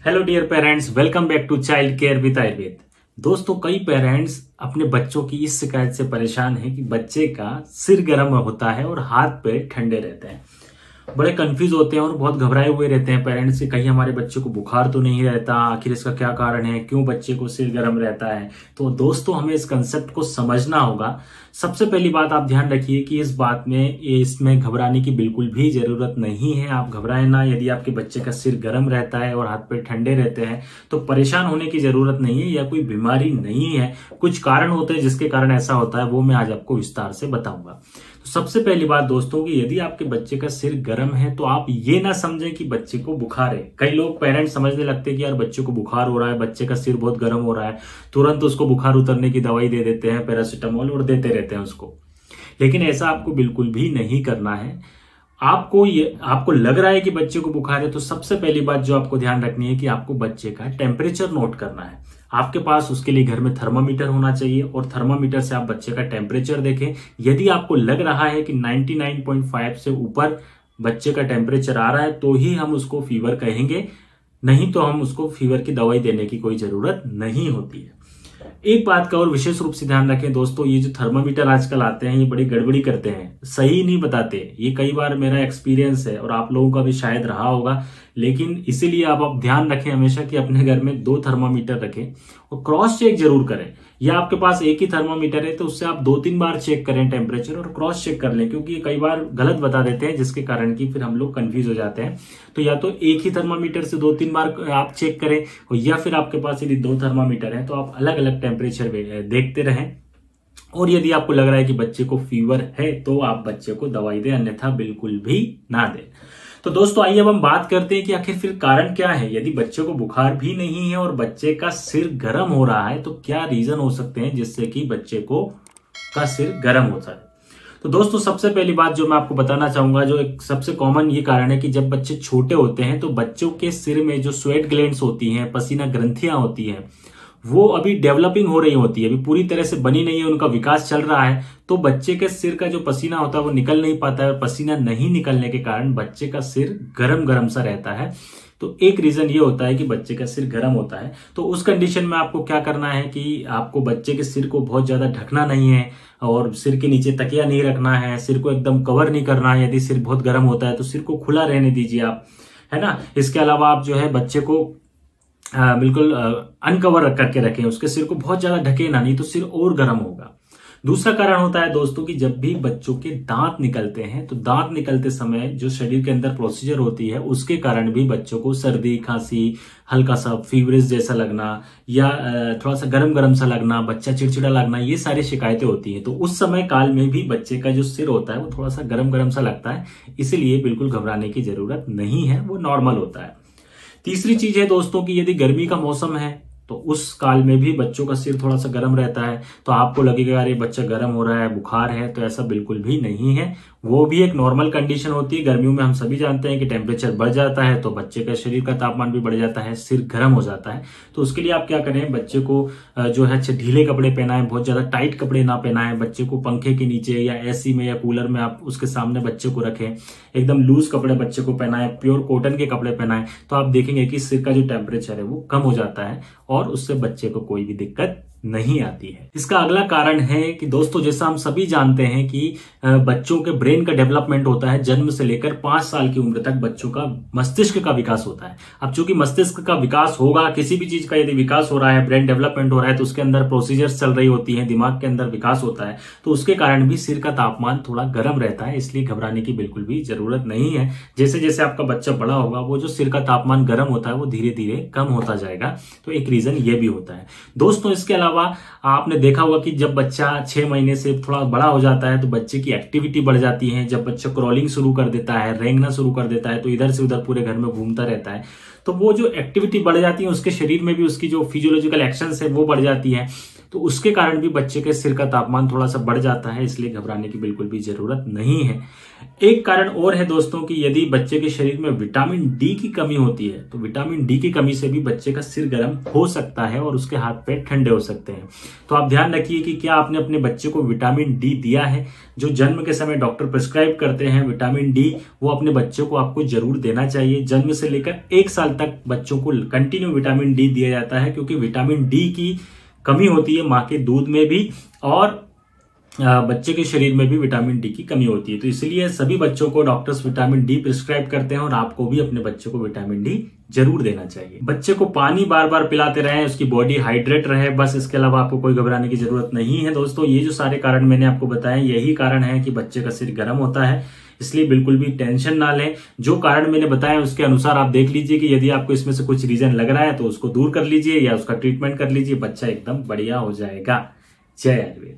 Hello dear parents, welcome back to child care with Ayurveda. दोस्तों, कई parents अपने बच्चों की इस शिकायत से परेशान हैं कि बच्चे का सिर गर्म होता है और हाथ पैर ठंडे रहते हैं। बड़े कंफ्यूज होते हैं और बहुत घबराए हुए रहते हैं पेरेंट्स से, कहीं हमारे बच्चे को बुखार तो नहीं रहता, आखिर इसका क्या कारण है, क्यों बच्चे को सिर गर्म रहता है। तो दोस्तों, हमें इस कंसेप्ट को समझना होगा। सबसे पहली बात आप ध्यान रखिए कि इस बात में इसमें घबराने की बिल्कुल भी जरूरत नहीं है। आप घबराएं ना। यदि आपके बच्चे का सिर गर्म रहता है और हाथ पैर ठंडे रहते हैं तो परेशान होने की जरूरत नहीं है, या कोई बीमारी नहीं है। कुछ कारण होते हैं जिसके कारण ऐसा होता है, वो मैं आज आपको विस्तार से बताऊंगा। तो सबसे पहली बात दोस्तों कि यदि आपके बच्चे का सिर गर्म है तो आप ये ना समझें कि बच्चे को बुखार है। कई लोग पेरेंट्स समझने लगते हैं कि यार बच्चे को बुखार हो रहा है, बच्चे का सिर बहुत गर्म हो रहा है, तुरंत उसको बुखार उतरने की दवाई दे देते हैं, पैरासीटामोल, और देते रहते हैं उसको। लेकिन ऐसा आपको बिल्कुल भी नहीं करना है। आपको लग रहा है कि बच्चे को बुखार है तो सबसे पहली बात जो आपको ध्यान रखनी है कि आपको बच्चे का टेम्परेचर नोट करना है। आपके पास उसके लिए घर में थर्मामीटर होना चाहिए और थर्मामीटर से आप बच्चे का टेम्परेचर देखें। यदि आपको लग रहा है कि 99.5 से ऊपर बच्चे का टेम्परेचर आ रहा है तो ही हम उसको फीवर कहेंगे, नहीं तो हम उसको फीवर की दवाई देने की कोई जरूरत नहीं होती है। एक बात का और विशेष रूप से ध्यान रखें दोस्तों, ये जो थर्मामीटर आजकल आते हैं ये बड़ी गड़बड़ी करते हैं, सही नहीं बताते। ये कई बार मेरा एक्सपीरियंस है और आप लोगों का भी शायद रहा होगा। लेकिन इसीलिए आप ध्यान रखें हमेशा कि अपने घर में 2 थर्मामीटर रखें और क्रॉस चेक जरूर करें। या आपके पास एक ही थर्मामीटर है तो उससे आप 2-3 बार चेक करें टेम्परेचर, और क्रॉस चेक कर लें, क्योंकि कई बार गलत बता देते हैं जिसके कारण कि फिर हम लोग कंफ्यूज हो जाते हैं। तो या तो एक ही थर्मामीटर से 2-3 बार आप चेक करें, या फिर आपके पास यदि 2 थर्मामीटर है तो आप अलग अलग टेम्परेचर देखते रहें। और यदि आपको लग रहा है कि बच्चे को फीवर है तो आप बच्चे को दवाई दें, अन्यथा बिल्कुल भी ना दें। तो दोस्तों, आइए अब हम बात करते हैं कि आखिर फिर कारण क्या है। यदि बच्चे को बुखार भी नहीं है और बच्चे का सिर गर्म हो रहा है तो क्या रीजन हो सकते हैं जिससे कि बच्चे का सिर गर्म होता है। तो दोस्तों, सबसे पहली बात जो मैं आपको बताना चाहूंगा, जो एक सबसे कॉमन ये कारण है कि जब बच्चे छोटे होते हैं तो बच्चों के सिर में जो स्वेट ग्लैंड्स होती हैं, पसीना ग्रंथियां होती हैं, वो अभी डेवलपिंग हो रही होती है, अभी पूरी तरह से बनी नहीं है, उनका विकास चल रहा है। तो बच्चे के सिर का जो पसीना होता है वो निकल नहीं पाता है। पसीना नहीं निकलने के कारण बच्चे का सिर गरम गरम सा रहता है। तो एक रीजन ये होता है कि बच्चे का सिर गर्म होता है। तो उस कंडीशन में आपको क्या करना है कि आपको बच्चे के सिर को बहुत ज्यादा ढकना नहीं है और सिर के नीचे तकिया नहीं रखना है, सिर को एकदम कवर नहीं करना है। यदि सिर बहुत गर्म होता है तो सिर को खुला रहने दीजिए आप, है ना। इसके अलावा आप जो है बच्चे को बिल्कुल अनकवर करके रखें, उसके सिर को बहुत ज्यादा ढके ना, नहीं तो सिर और गर्म होगा। दूसरा कारण होता है दोस्तों कि जब भी बच्चों के दांत निकलते हैं तो दांत निकलते समय जो शरीर के अंदर प्रोसीजर होती है उसके कारण भी बच्चों को सर्दी, खांसी, हल्का सा फीवरिश जैसा लगना, या थोड़ा सा गरम गरम सा लगना, बच्चा चिड़चिड़ा लगना, ये सारी शिकायतें होती हैं। तो उस समय काल में भी बच्चे का जो सिर होता है वो थोड़ा सा गरम गरम सा लगता है, इसीलिए बिल्कुल घबराने की जरूरत नहीं है, वो नॉर्मल होता है। तीसरी चीज है दोस्तों कि यदि गर्मी का मौसम है तो उस काल में भी बच्चों का सिर थोड़ा सा गर्म रहता है, तो आपको लगेगा यार ये बच्चा गर्म हो रहा है, बुखार है, तो ऐसा बिल्कुल भी नहीं है। वो भी एक नॉर्मल कंडीशन होती है। गर्मियों में हम सभी जानते हैं कि टेम्परेचर बढ़ जाता है तो बच्चे का शरीर का तापमान भी बढ़ जाता है, सिर गर्म हो जाता है। तो उसके लिए आप क्या करें, बच्चे को जो है ढीले कपड़े पहनाएं, बहुत ज्यादा टाइट कपड़े ना पहनाएं। बच्चे को पंखे के नीचे या एसी में या कूलर में आप उसके सामने बच्चे को रखें। एकदम लूज कपड़े बच्चे को पहनाएं, प्योर कॉटन के कपड़े पहनाएं, तो आप देखेंगे कि सिर का जो टेम्परेचर है वो कम हो जाता है और उससे बच्चे को कोई भी दिक्कत नहीं आती है। इसका अगला कारण है कि दोस्तों, जैसा हम सभी जानते हैं कि बच्चों के ब्रेन का डेवलपमेंट होता है जन्म से लेकर 5 साल की उम्र तक बच्चों का मस्तिष्क का विकास होता है। अब चूंकि मस्तिष्क का विकास होगा, किसी भी चीज का यदि विकास हो रहा है, ब्रेन डेवलपमेंट हो रहा है, तो उसके अंदर प्रोसीजर्स चल रही होती है, दिमाग के अंदर विकास होता है, तो उसके कारण भी सिर का तापमान थोड़ा गर्म रहता है। इसलिए घबराने की बिल्कुल भी जरूरत नहीं है। जैसे जैसे आपका बच्चा बड़ा होगा वो जो सिर का तापमान गर्म होता है वो धीरे धीरे कम होता जाएगा। तो एक रीजन ये भी होता है दोस्तों। इसके अलावा आपने देखा होगा कि जब बच्चा 6 महीने से थोड़ा बड़ा हो जाता है तो बच्चे की एक्टिविटी बढ़ जाती है। जब बच्चा क्रॉलिंग शुरू कर देता है, रेंगना शुरू कर देता है, तो इधर से उधर पूरे घर में घूमता रहता है, तो वो जो एक्टिविटी बढ़ जाती है उसके शरीर में भी उसकी जो फिजियोलॉजिकल एक्शंस है वो बढ़ जाती है। तो उसके कारण भी बच्चे के सिर का तापमान थोड़ा सा बढ़ जाता है, इसलिए घबराने की बिल्कुल भी जरूरत नहीं है। एक कारण और है दोस्तों कि यदि बच्चे के शरीर में विटामिन डी की कमी होती है तो विटामिन डी की कमी से भी बच्चे का सिर गर्म हो सकता है और उसके हाथ पैर ठंडे हो सकते हैं। तो आप ध्यान रखिए कि क्या आपने अपने बच्चे को विटामिन डी दिया है। जो जन्म के समय डॉक्टर प्रिस्क्राइब करते हैं विटामिन डी, वो अपने बच्चों को आपको जरूर देना चाहिए। जन्म से लेकर 1 साल तक बच्चों को कंटिन्यू विटामिन डी दिया जाता है, क्योंकि विटामिन डी की कमी होती है माँ के दूध में भी और बच्चे के शरीर में भी विटामिन डी की कमी होती है। तो इसलिए सभी बच्चों को डॉक्टर्स विटामिन डी प्रिस्क्राइब करते हैं और आपको भी अपने बच्चे को विटामिन डी जरूर देना चाहिए। बच्चे को पानी बार बार पिलाते रहें, उसकी बॉडी हाइड्रेट रहे, बस इसके अलावा आपको कोई घबराने की जरूरत नहीं है। दोस्तों ये जो सारे कारण मैंने आपको बताए यही कारण है कि बच्चे का सिर गर्म होता है, इसलिए बिल्कुल भी टेंशन ना लें। जो कारण मैंने बताया उसके अनुसार आप देख लीजिए कि यदि आपको इसमें से कुछ रीजन लग रहा है तो उसको दूर कर लीजिए या उसका ट्रीटमेंट कर लीजिए, बच्चा एकदम बढ़िया हो जाएगा। जय आयुर्वेद।